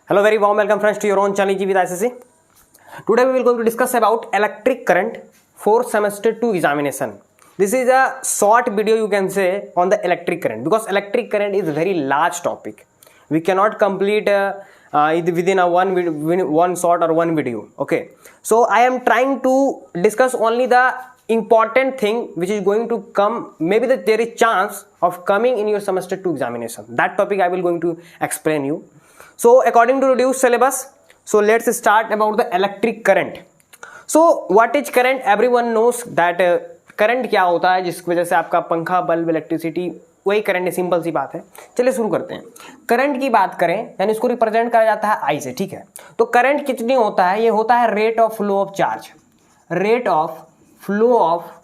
Hello, very warm welcome friends to your own channel G with ICC. Today we will going to discuss about electric current for semester 2 examination. This is a short video you can say on the electric current because electric current is a very large topic. We cannot complete it within a one short or one video. Okay, so I am trying to discuss only the important thing which is going to come. Maybe that there is chance of coming in your semester 2 examination. That topic I will going to explain you. So according to reduced syllabus, so let's start about the electric current. So what is current? Everyone knows that current क्या होता है जिसकी वजह से आपका पंखा bulb electricity वही current है, सिंपल सी बात है। चलिए शुरू करते हैं। करंट की बात करें यानी इसको रिप्रेजेंट करा जाता है आई से, ठीक है। तो करंट कितनी होता है? ये होता है rate of flow of charge, rate of flow of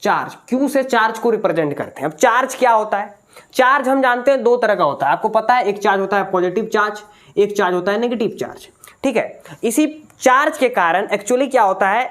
charge. Q से चार्ज को रिप्रेजेंट करते हैं। अब चार्ज क्या होता है? चार्ज हम जानते हैं दो तरह का होता है, आपको पता है। एक चार्ज होता है पॉजिटिव चार्ज, एक चार्ज होता है नेगेटिव चार्ज, ठीक है। इसी चार्ज के कारण एक्चुअली क्या होता है,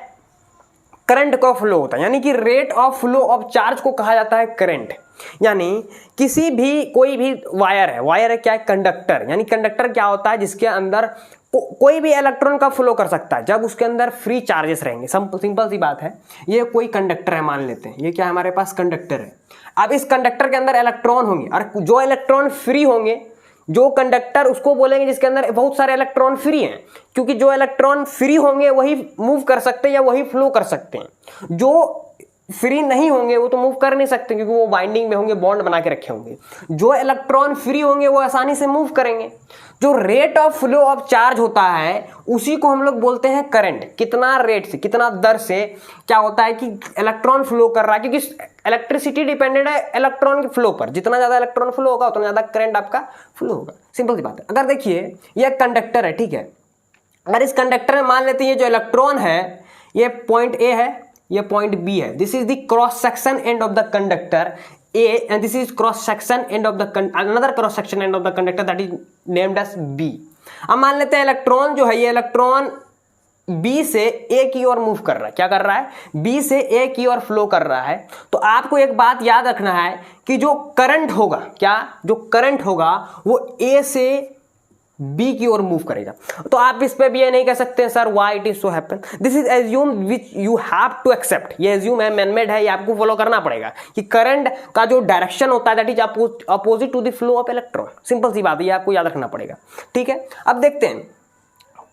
करंट का फ्लो होता है, यानी कि rate of flow of charge को कहा जाता है करंट। यानी किसी भी कोई भी वायर है, वायर है क्या है? कंडक्टर। यानी कंडक्टर क्या होता है? जिसके अंदर कोई भी इलेक्ट्रॉन का फ्लो कर सकता है जब उसके अंदर फ्री चार्जेस रहेंगे। सिंपल सी बात है। ये कोई कंडक्टर है, मान लेते हैं ये क्या है, हमारे पास कंडक्टर है। अब इस कंडक्टर के अंदर इलेक्ट्रॉन होंगे और जो इलेक्ट्रॉन फ्री होंगे, जो कंडक्टर उसको बोलेंगे जिसके अंदर बहुत सारे इलेक्ट्रॉन फ्री हैं, क्योंकि जो इलेक्ट्रॉन फ्री होंगे वही मूव कर सकते हैं या वही फ्लो कर सकते हैं। जो फ्री नहीं होंगे वो तो मूव कर नहीं सकते क्योंकि वो बाइंडिंग में होंगे, बॉन्ड बना के रखे होंगे। जो इलेक्ट्रॉन फ्री होंगे वो आसानी से मूव करेंगे। जो rate of flow of charge होता है उसी को हम लोग बोलते हैं करंट। कितना रेट से, कितना दर से क्या होता है कि इलेक्ट्रॉन फ्लो कर रहा है, क्योंकि इलेक्ट्रिसिटी डिपेंडेंट है इलेक्ट्रॉन के फ्लो पर। जितना ज्यादा इलेक्ट्रॉन फ्लो होगा उतना ज्यादा करंट आपका फ्लो होगा। सिंपल सी बात है। अगर देखिए ये कंडक्टर है, ठीक है। अगर इस कंडक्टर में मान लेते हैं ये जो इलेक्ट्रॉन है ये पॉइंट ए है, ये पॉइंट बी है। This is the cross section end of the conductor A and this is cross section end of the another cross section end of the conductor that is named as B. अब मान लेते हैं electron जो है ये electron B से A की ओर move कर रहा है। क्या कर रहा है? B से A की ओर फ्लो कर रहा है। तो आपको एक बात याद रखना है कि जो करंट होगा, क्या जो करंट होगा वो A से B की ओर मूव करेगा। तो आप इस पे भी ये नहीं कह सकते sir why it is so happen. This is assume which you have to accept. ये एज्यूम है, मैनमेड है, ये आपको फॉलो करना पड़ेगा कि करंट का जो डायरेक्शन होता है that is opposite to the flow of electron. Simple सी बात है, ये आपको याद रखना पड़ेगा, ठीक है। अब देखते हैं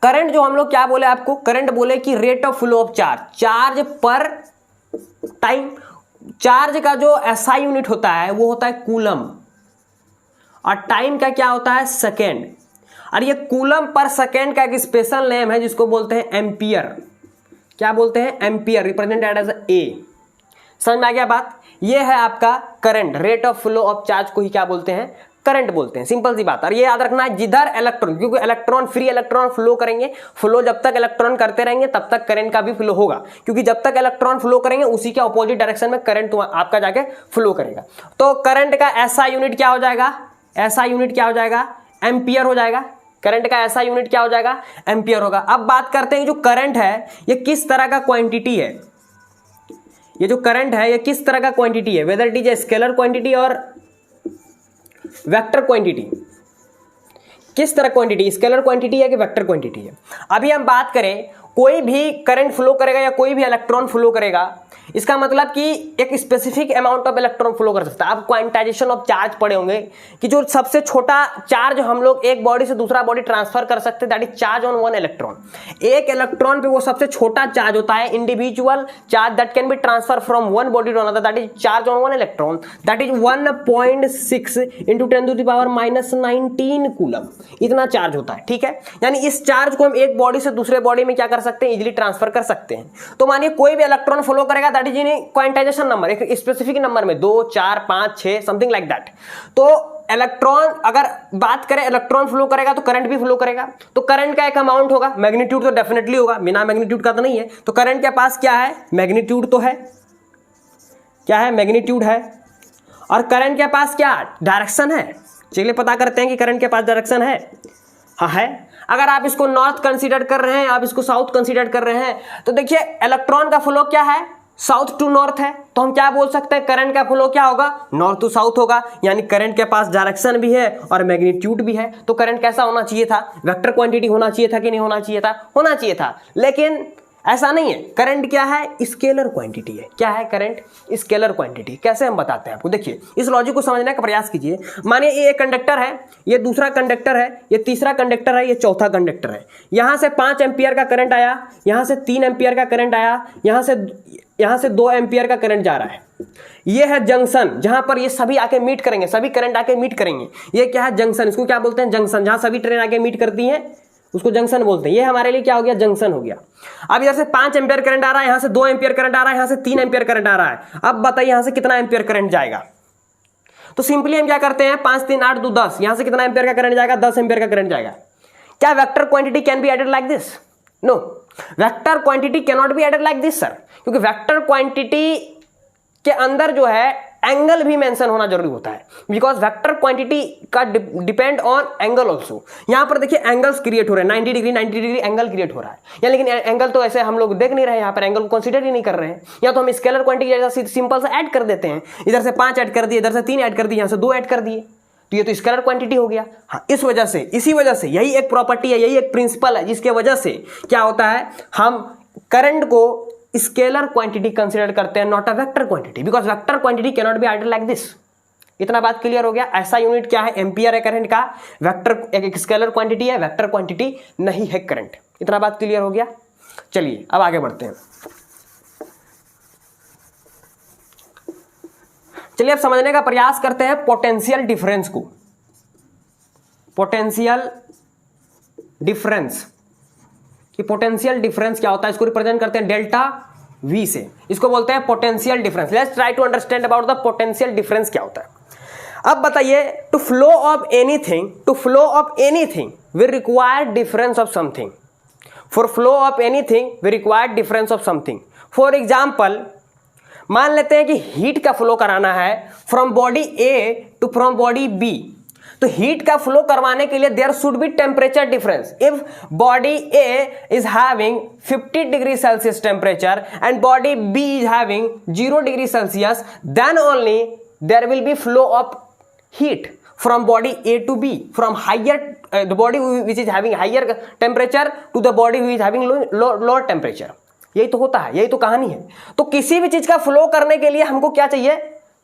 करंट जो हम लोग क्या बोले आपको, करंट बोले कि rate of flow of charge, charge पर टाइम। चार्ज का जो एसआई यूनिट होता है वो होता है कूलम और टाइम का क्या होता है, सेकेंड। और ये कूलम पर सेकेंड का एक स्पेशल नेम है जिसको बोलते हैं एम्पियर। क्या बोलते हैं? Ampere, represented as A. समझ में आ गया बात? ये है आपका current. Rate of flow of charge को ही क्या बोलते हैं? करंट बोलते हैं। सिंपल सी बात। और ये याद रखना है जिधर इलेक्ट्रॉन, क्योंकि इलेक्ट्रॉन फ्री इलेक्ट्रॉन फ्लो करेंगे, फ्लो जब तक इलेक्ट्रॉन करते रहेंगे तब तक करंट का भी फ्लो होगा, क्योंकि जब तक इलेक्ट्रॉन फ्लो करेंगे उसी के अपोजिट डायरेक्शन में करंट आपका जाके फ्लो करेगा। तो करंट का ऐसा यूनिट क्या हो जाएगा? ऐसा यूनिट क्या हो जाएगा? एम्पियर हो जाएगा। करंट का ऐसा यूनिट क्या हो जाएगा? एम्पियर होगा। अब बात करते हैं जो करंट है ये किस तरह का क्वांटिटी है। ये जो करंट है ये किस तरह का क्वांटिटी है, whether it is a scalar quantity और वेक्टर क्वांटिटी। किस तरह क्वांटिटी, स्केलर क्वांटिटी है कि वेक्टर क्वांटिटी है? अभी हम बात करें कोई भी करंट फ्लो करेगा या कोई भी इलेक्ट्रॉन फ्लो करेगा, इसका मतलब कि एक specific amount of electron flow कर सकता है। आप क्वांटाइजेशन ऑफ चार्ज पढ़े होंगे कि जो सबसे छोटा चार्ज हम लोग एक बॉडी से दूसरा बॉडी ट्रांसफर कर सकते हैं, that is charge on one electron. एक इलेक्ट्रॉन पे वो सबसे छोटा चार्ज होता है, individual charge that can be transfer from one body to another, that is charge on one electron, that is 1.6 into 10⁻⁻19 coulomb. इतना चार्ज होता है, ठीक है। यानी इस चार्ज को हम एक बॉडी से दूसरे बॉडी में क्या कर सकते हैं, इजिली ट्रांसफर कर सकते हैं। तो मानिए कोई भी इलेक्ट्रॉन फ्लो करेगा that is in quantization number, एक स्पेसिफिक नंबर में 2, 4, 5, 6 समथिंग लाइक दैट। तो इलेक्ट्रॉन अगर बात करें इलेक्ट्रॉन फ्लो करेगा तो करंट भी फ्लो करेगा। तो करंट का एक अमाउंट होगा, मैग्नीट्यूड तो डेफिनेटली होगा, बिना मैग्नीट्यूड का तो नहीं है। तो करंट के पास क्या है? मैग्नीट्यूड तो है। क्या है? मैग्नीट्यूड है। और करंट के पास क्या? डायरेक्शन है। चलिए पता करते हैं कि करंट के पास डायरेक्शन है। हाँ है। अगर आप इसको नॉर्थ कंसीडर कर रहे हैं, आप इसको साउथ कंसीडर कर रहे हैं, तो देखिए इलेक्ट्रॉन का फ्लो क्या है? साउथ टू नॉर्थ है, तो हम क्या बोल सकते हैं, करंट का फ्लो क्या होगा, नॉर्थ टू साउथ होगा, यानी करंट के पास डायरेक्शन भी है और मैग्नीट्यूड भी है। तो करंट कैसा होना चाहिए था, वेक्टर क्वांटिटी होना चाहिए था कि नहीं होना चाहिए था, होना चाहिए था। लेकिन ऐसा नहीं है, करंट क्या है, स्केलर क्वांटिटी है। क्या है करंट, स्केलर क्वांटिटी। कैसे हम बताते हैं आपको, देखिए इस लॉजिक को समझने का प्रयास कीजिए। मानिए ये एक कंडक्टर है, ये दूसरा कंडक्टर है, ये तीसरा कंडक्टर है, ये चौथा कंडक्टर है। यहां से 5 एम्पियर का करंट आया, यहां से 3 एम्पियर का करंट आया, यहां से 2 एम्पियर का करंट जा रहा है। ये है जंक्शन, जहां पर ये सभी आके मीट करेंगे, सभी करंट आके मीट करेंगे। ये क्या है, जंक्शन। इसको क्या बोलते हैं, जंक्शन। जहां सभी ट्रेन आके मीट करती हैं उसको जंक्शन बोलते हैं। ये हमारे लिए क्या हो गया, जंक्शन हो गया। अब इधर से 5 एम्पियर करंट आ रहा है, यहां से 2 एम्पियर करंट आ रहा है, यहां से 3 एम्पियर करंट आ रहा है। अब बताइए यहां से कितना एम्पियर करंट जाएगा। तो सिंपली हम क्या करते हैं, 5 3 8 2 10, यहां से कितना एम्पियर का करंट जाएगा, 10 एम्पियर का करंट जाएगा। क्या vector quantity can be added like this, no, vector quantity can not be added like this sir, क्योंकि वेक्टर क्वांटिटी के अंदर जो है एंगल भी मेंशन होना जरूरी होता है, बिकॉज वेक्टर क्वांटिटी का डिपेंड ऑन एंगल ऑल्सो। यहां पर देखिए एंगल्स क्रिएट हो रहे हैं, 90 डिग्री एंगल क्रिएट हो रहा है, या लेकिन एंगल तो ऐसे हम लोग देख नहीं रहे हैं, यहां पर एंगल को कंसीडर ही नहीं कर रहे हैं। या तो हम स्केलर क्वांटिटी जैसा सिंपल सा ऐड कर देते हैं, इधर से 5 ऐड कर दिए, इधर से 3 ऐड कर दिए, यहां से 2 ऐड कर दिए, तो ये तो स्केलर क्वांटिटी हो गया। हाँ, इस वजह से, इसी वजह से, यही एक प्रॉपर्टी है, यही एक प्रिंसिपल है जिसके वजह से क्या होता है, हम करंट को स्केलर क्वांटिटी कंसीडर करते हैं, not a vector quantity, because vector quantity can not be added like this. इतना बात क्लियर हो गया। ऐसा यूनिट क्या है, एम्पियर है करंट का, वेक्टर एक स्केलर क्वांटिटी है, वेक्टर क्वांटिटी नहीं है करंट। इतना बात क्लियर हो गया। चलिए अब आगे बढ़ते हैं। चलिए अब समझने का प्रयास करते हैं पोटेंशियल डिफरेंस को। पोटेंशियल डिफरेंस, कि पोटेंशियल डिफरेंस क्या होता है, इसको रिप्रेजेंट करते हैं डेल्टा V से, इसको बोलते हैं potential difference. Let's try to understand about the potential difference क्या होता है। अब बताइए, to flow of anything we require difference of something. For flow of anything we require difference of something. For example, मान लेते हैं कि हीट का फ्लो कराना है from body A to from body B, तो हीट का फ्लो करवाने के लिए there should be temperature difference. If body A is having 50 degree Celsius temperature and body B is having 0 degree Celsius, then only there will be flow of heat from body A to B, from higher the body which is having higher temperature to the body which is having lower temperature। यही तो होता है, यही तो कहानी है। तो किसी भी चीज का फ्लो करने के लिए हमको क्या चाहिए,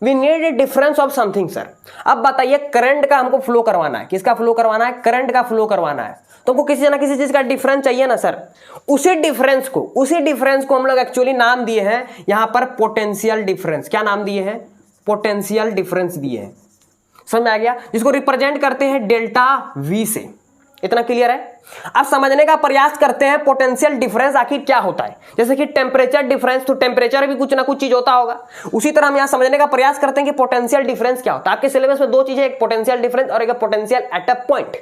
we need a difference of something sir. अब बताइए, करंट का हमको फ्लो करवाना है, किसका फ्लो करवाना है, करंट का फ्लो करवाना है, तो हमको किसी ना किसी चीज का डिफरेंस चाहिए ना सर। उसी डिफरेंस को हम लोग एक्चुअली नाम दिए हैं यहां पर पोटेंशियल डिफरेंस। क्या नाम दिए हैं, पोटेंशियल डिफरेंस दिए हैं। समझ में आ गया, जिसको रिप्रेजेंट करते हैं डेल्टा V से। इतना क्लियर है। अब समझने का प्रयास करते हैं पोटेंशियल डिफरेंस आखिर क्या होता है। जैसे कि टेम्परेचर डिफरेंस, तो टेम्परेचर भी कुछ ना कुछ चीज होता होगा, उसी तरह हम यहां समझने का प्रयास करते हैं कि पोटेंशियल डिफरेंस क्या होता है। आपके सिलेबस में 2 चीजें, एक पोटेंशियल डिफरेंस और एक पोटेंशियल एट अ पॉइंट।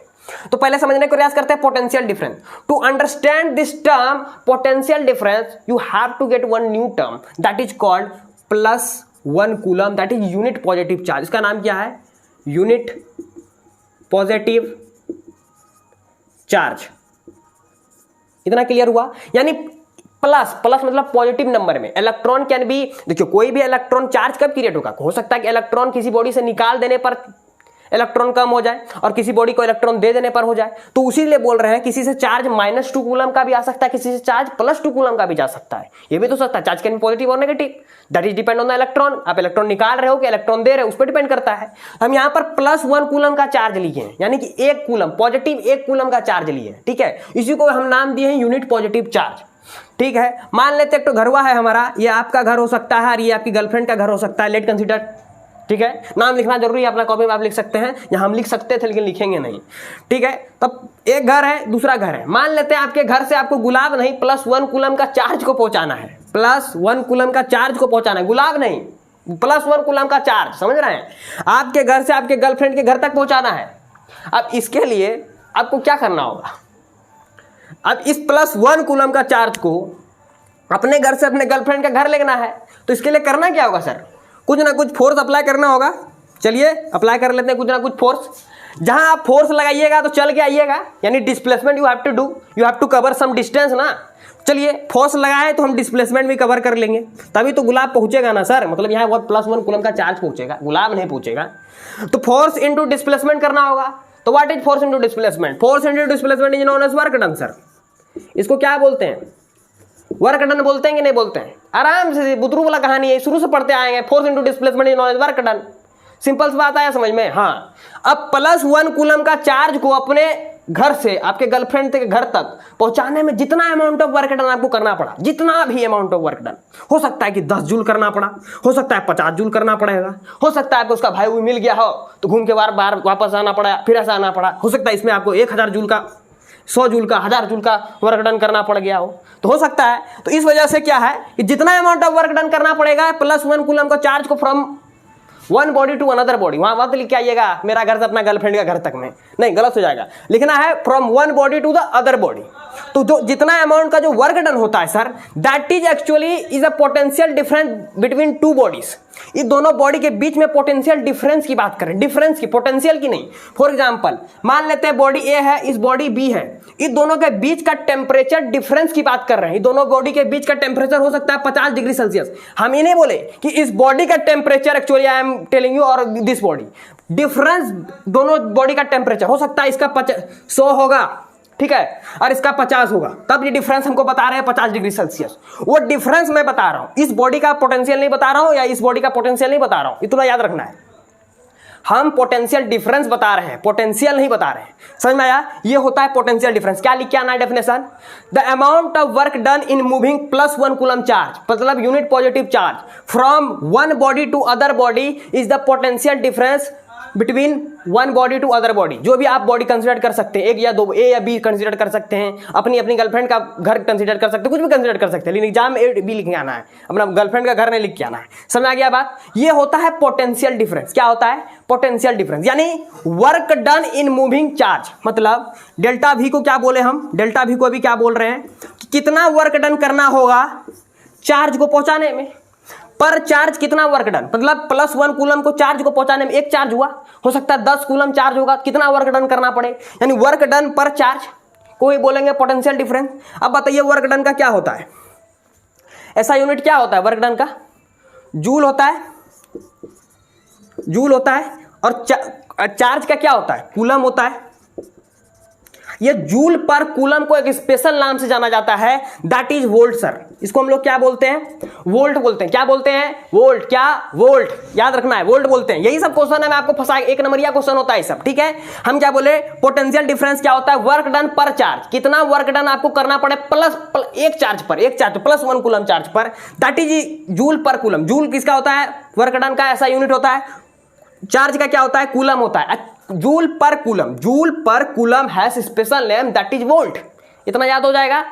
तो पहले समझने का प्रयास करते हैं potential difference. To understand this term potential difference, you have to get one new term that is called +1 coulomb, that is unit positive charge. इसका नाम क्या है, यूनिट पॉजिटिव चार्ज। इतना क्लियर हुआ। यानी प्लस मतलब पॉजिटिव नंबर में electron can be, देखियो कोई भी इलेक्ट्रॉन चार्ज कब क्रिएट होगा, हो सकता है कि इलेक्ट्रॉन किसी बॉडी से निकाल देने पर इलेक्ट्रॉन कम हो जाए और किसी बॉडी को इलेक्ट्रॉन दे देने पर हो जाए। तो उसी लिए बोल रहे हैं किसी से चार्ज -2 कूलम का भी आ सकता है, किसी से चार्ज +2 कूलम का भी जा सकता है। ये भी तो सकता है, चार्ज कैन बी पॉजिटिव और negative, that is depend on the electron. आप इलेक्ट्रॉन निकाल रहे हो कि इलेक्ट्रॉन दे रहे हो, उस पर डिपेंड करता है। हम यहाँ पर +1 कूलम का चार्ज लिए हैं, यानी कि 1 कूलम, पॉजिटिव 1 कूलम का चार्ज लिए हैं। ठीक है, इसी को हम नाम दिए हैं यूनिट पॉजिटिव चार्ज। ठीक है, मान लेते हैं तो घर हुआ है हमारा, ये आपका घर हो सकता है और ये आपकी गर्लफ्रेंड का घर हो सकता है, लेट कंसीडर। ठीक है, नाम लिखना जरूरी है, अपना कॉपी में आप लिख सकते हैं, यहाँ हम लिख सकते थे लेकिन लिखेंगे नहीं। ठीक है, तब एक घर है, दूसरा घर है। मान लेते हैं आपके घर से आपको गुलाब नहीं, +1 कूलम का चार्ज को पहुंचाना है, +1 कूलम का चार्ज को पहुंचाना है, गुलाब नहीं, +1 कूलम का चार्ज। समझ रहे हैं, आपके घर से आपके गर्लफ्रेंड के घर तक पहुंचाना है। अब इसके लिए आपको क्या करना होगा, अब इस +1 कूलम का चार्ज को अपने घर से अपने गर्लफ्रेंड का घर लेना है। तो इसके लिए करना क्या होगा सर, कुछ ना कुछ फोर्स अप्लाई करना होगा। चलिए अप्लाई कर लेते हैं कुछ ना कुछ फोर्स। जहां आप फोर्स लगाइएगा तो चल के आइएगा, यानी displacement you have to do, you have to cover some distance ना। चलिए फोर्स लगाए तो हम डिस्प्लेसमेंट भी कवर कर लेंगे, तभी तो गुलाब पहुंचेगा ना सर। मतलब यहाँ +1 कूलम का चार्ज पहुंचेगा, गुलाब नहीं पहुंचेगा। तो फोर्स इनटू डिस्प्लेसमेंट करना होगा। तो what is force into displacement? Force into displacement is known as work done sir. इसको क्या बोलते हैं? वर्क डन बोलते हैं कि नहीं बोलते हैं? आराम से बुतरू वाला कहानी है, शुरू से पढ़ते आएंगे। Force into displacement is known as work done. Simple सी बात आया समझ में? हाँ। अब +1 कूलम का चार्ज को अपने घर से आपके गर्लफ्रेंड के घर तक पहुंचाने में जितना अमाउंट ऑफ वर्क डन आपको करना पड़ा, जितना भी अमाउंट ऑफ वर्क डन, हो सकता है कि 10 जूल करना पड़ा, हो सकता है 50 जूल करना पड़ेगा, हो सकता है आपको उसका भाई मिल गया हो तो घूम के बार बार वापस आना पड़ा, फिर ऐसा आना पड़ा, हो सकता है इसमें आपको 1000 जूल का, 100 जूल का, 1000 जूल का वर्क डन करना पड़ गया हो, तो हो सकता है। तो इस वजह से क्या है कि जितना अमाउंट ऑफ वर्क डन करना पड़ेगा +1 कूलम का चार्ज को from one body to another body, वहां मत लिख के आइएगा मेरा घर से अपना गर्लफ्रेंड का घर तक में, नहीं गलत हो जाएगा। लिखना है from one body to the other body. तो जो जितना अमाउंट का जो वर्क डन होता है sir, that is actually is a potential difference between two bodies. ये दोनों बॉडी के बीच में पोटेंशियल डिफरेंस की बात करें, डिफरेंस की, पोटेंशियल की नहीं। फॉर एग्जांपल मान लेते हैं बॉडी ए है, इस बॉडी बी है, इन दोनों के बीच का टेम्परेचर डिफरेंस की बात कर रहे हैं। इन दोनों बॉडी के बीच का टेम्परेचर हो सकता है 50 डिग्री सेल्सियस। हम ये नहीं बोले कि इस बॉडी का temperature, actually I am telling you, और दिस बॉडी डिफरेंस, दोनों बॉडी का टेम्परेचर हो सकता है इसका 100 होगा, ठीक है, और इसका 50 होगा, तब ये डिफरेंस हमको बता रहे हैं 50 डिग्री सेल्सियस। वो डिफरेंस मैं बता रहा हूं, इस बॉडी का पोटेंशियल नहीं बता रहा हूं या इस बॉडी का पोटेंशियल नहीं बता रहा हूं, इतना याद रखना है। हम पोटेंशियल डिफरेंस बता रहे हैं, पोटेंशियल नहीं बता रहे हैं। समझ में आया? ये होता है पोटेंशियल डिफरेंस। क्या लिख के आना है definition? The amount of work done in moving +1 coulomb charge, मतलब unit positive charge, from one body to other body is the potential difference between one body to other body. जो भी आप body consider कर सकते हैं, एक या दो, ए या बी कंसिडर कर सकते हैं, अपनी अपनी गर्लफ्रेंड का घर कंसिडर कर सकते हैं, कुछ भी कंसिडर कर सकते हैं, लेकिन एग्जाम में ए बी लिख के आना है, अपना गर्लफ्रेंड का घर नहीं लिख के आना है। समझ आ गया बात? ये होता है पोटेंशियल डिफरेंस। क्या होता है? पोटेंशियल डिफरेंस, यानी work done in moving charge. मतलब डेल्टा वी को क्या बोले हम? डेल्टा वी को अभी क्या बोल रहे हैं कि कितना वर्क डन करना होगा चार्ज को पहुंचाने में, पर चार्ज कितना वर्क डन, मतलब +1 कूलम को चार्ज को पहुंचाने में एक चार्ज हुआ, हो सकता है 10 कूलम चार्ज होगा, कितना वर्क डन करना पड़े, यानी वर्क डन पर चार्ज कोई बोलेंगे पोटेंशियल डिफरेंस। अब बताइए वर्क डन का क्या होता है? ऐसा यूनिट क्या होता है वर्क डन का? जूल होता है, जूल होता है, और चार्ज का क्या होता है? कूलम होता है। ये जूल पर कूलम को एक स्पेशल नाम से जाना जाता है, दैट इज वोल्ट सर। इसको हम लोग क्या बोलते हैं? वोल्ट बोलते हैं। क्या बोलते हैं? वोल्ट। क्या? वोल्ट। याद रखना है, वोल्ट बोलते हैं। यही सब क्वेश्चन है, मैं आपको फंसा, एक नंबरिया क्वेश्चन होता है सब, ठीक है। हम क्या बोले? पोटेंशियल डिफरेंस क्या होता है? वर्क डन पर चार्ज, कितना वर्क डन आपको करना पड़े एक चार्ज पर, +1 कूलम चार्ज पर, दैट इज जूल पर कूलम। जूल किसका होता है? वर्क डन का ऐसा यूनिट होता है। चार्ज का क्या होता है? कूलम होता है। जूल पर कूलम, जूल पर coulomb has special name that is volt. इतना याद हो जाएगा?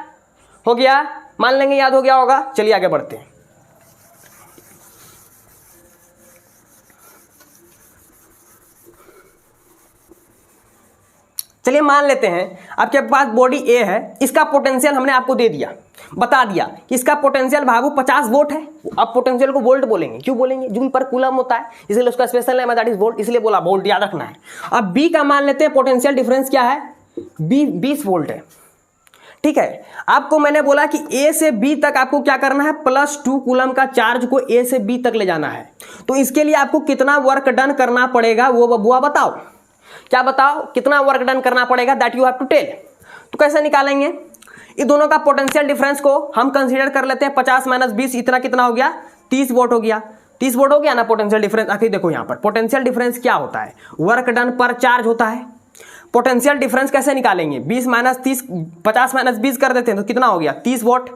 हो गया? मान लेंगे याद हो गया होगा। चलिए आगे बढ़ते हैं। चलिए मान लेते हैं आपके पास बॉडी ए है, इसका पोटेंशियल हमने आपको दे दिया, बता दिया कि इसका पोटेंशियल बाबू 50 वोल्ट है। अब पोटेंशियल को वोल्ट बोलेंगे, क्यों बोलेंगे? जूल पर कूलम होता है, इसलिए उसका स्पेशल नेम है दैट इज वोल्ट, इसलिए बोला वोल्ट, याद रखना है। अब बी का मान लेते हैं पोटेंशियल डिफरेंस क्या है? बी 20 वोल्ट है, ठीक है। आपको मैंने बोला कि ए से बी तक आपको क्या करना है? +2 कूलम का चार्ज को ए से बी तक ले जाना है। तो इसके लिए आपको कितना वर्क डन करना पड़ेगा वो बबुआ बताओ। क्या बताओ? कितना वर्क डन करना पड़ेगा? That you have to tell. तो कैसे निकालेंगे? इन दोनों का पोटेंशियल डिफरेंस को हम कंसीडर कर लेते हैं 50 - 20, इतना कितना हो गया? 30 वोल्ट हो गया। 30 वोल्ट हो गया ना पोटेंशियल डिफरेंस। आखिर देखो यहां पर पोटेंशियल डिफरेंस क्या होता है? वर्क डन पर चार्ज होता है। पोटेंशियल डिफरेंस कैसे निकालेंगे? 20 - 30, 50 - 20 कर देते हैं तो कितना हो गया? 30 वोल्ट।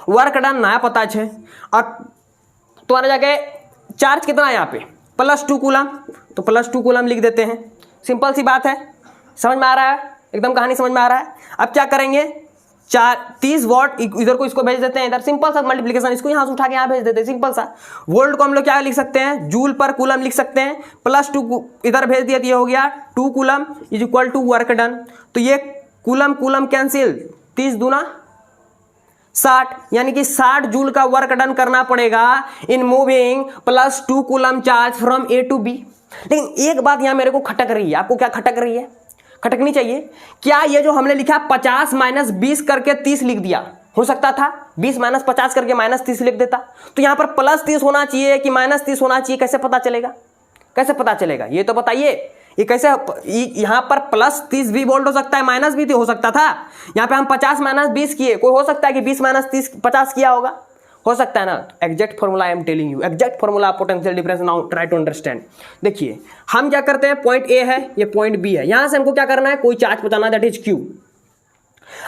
वर्क डन नया पता है, और तुम्हारे जाके चार्ज कितना है यहाँ पे? +2 कूलम, तो +2 कूलम लिख देते हैं। सिंपल सी बात है, समझ में आ रहा है? एकदम कहानी समझ में आ रहा है? अब क्या करेंगे? 30 वॉट इधर को इसको भेज देते हैं, इधर सिंपल सा मल्टीप्लिकेशन, इसको यहां से उठा के यहां भेज देते हैं, सिंपल सा। वोल्ट को हम लोग क्या लिख सकते हैं? जूल पर कूलम लिख सकते हैं। +2 इधर भेज दिया, ये हो गया 2 coulomb is equal to work done. तो ये कूलम कूलम कैंसिल, 30 दूना 60, यानी कि 60 जूल का वर्क डन करना पड़ेगा in moving +2 coulomb charge from A to B. लेकिन एक बात यहां मेरे को खटक रही है, आपको क्या खटक रही है, खटकनी चाहिए, क्या ये जो हमने लिखा 50 माइनस 20 करके 30 लिख दिया, हो सकता था 20 माइनस 50 करके माइनस 30 लिख देता, तो यहां पर प्लस 30 होना चाहिए कि माइनस 30 होना चाहिए, कैसे पता चलेगा, कैसे पता चलेगा ये तो बताइए, ये कैसे, यहां पर प्लस 30 भी बोल्ड हो सकता है, माइनस भी तो हो सकता था, यहां पे हम 50 माइनस 20 किए, कोई हो सकता है कि 20 माइनस 30 50 किया होगा, हो सकता है ना। Exact formula I am telling you, exact formula potential difference, now try to understand. देखिए हम क्या करते हैं, पॉइंट ए है, ये पॉइंट बी है, यहां से हमको क्या करना है, कोई चार्ज बताना, दैट इज क्यू।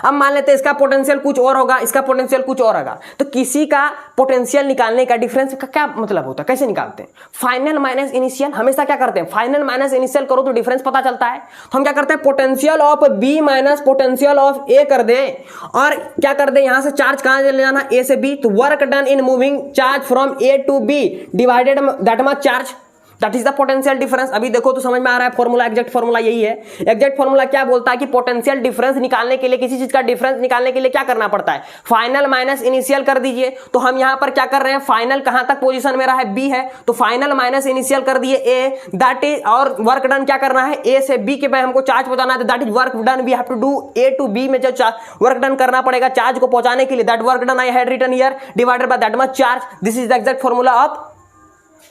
अब मान लेते हैं इसका पोटेंशियल कुछ और होगा, इसका पोटेंशियल कुछ और होगा, तो किसी का पोटेंशियल निकालने का डिफरेंस का क्या मतलब होता है, कैसे निकालते हैं, फाइनल माइनस इनिशियल, हमेशा क्या करते हैं, फाइनल माइनस इनिशियल करो तो डिफरेंस पता चलता है, तो हम क्या करते हैं, potential of B minus potential of A कर दें, और क्या कर दें, यहां से चार्ज कहां ले जाना, ए से बी, तो work done in moving charge from A to B divided that much charge, that is the potential difference. अभी देखो तो समझ में आ रहा है फॉर्मूला, एग्जैक्ट फॉर्मूला यही है। एग्जैक्ट फॉर्मूला क्या बोलता है कि पोटेंशियल डिफरेंस निकालने के लिए, किसी चीज का डिफरेंस निकालने के लिए क्या करना पड़ता है, फाइनल माइनस इनिशियल कर दीजिए, तो हम यहां पर क्या कर रहे हैं, फाइनल कहां तक पोजीशन मेरा है, बी है, तो फाइनल माइनस इनिशियल कर दिए ए, दैट इज, और वर्क डन क्या करना है, ए से बी के में हमको चार्ज पहुंचाना है, that is work done, we have to do A to B में जो वर्क डन करना पड़ेगा चार्ज को पहुंचाने के लिए, that work done I had written here divided by that much charge, this is the exact formula of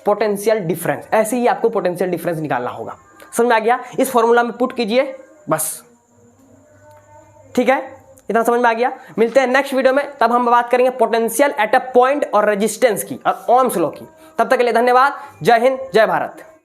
potential difference. ऐसे ही आपको पोटेंशियल डिफरेंस निकालना होगा, समझ में आ गया, इस फॉर्मूला में पुट कीजिए बस, ठीक है, इतना समझ में आ गया। मिलते हैं नेक्स्ट वीडियो में, तब हम बात करेंगे पोटेंशियल एट अ पॉइंट और रेजिस्टेंस की और ओम्स लॉ की। तब तक के लिए धन्यवाद, जय हिंद, जय भारत।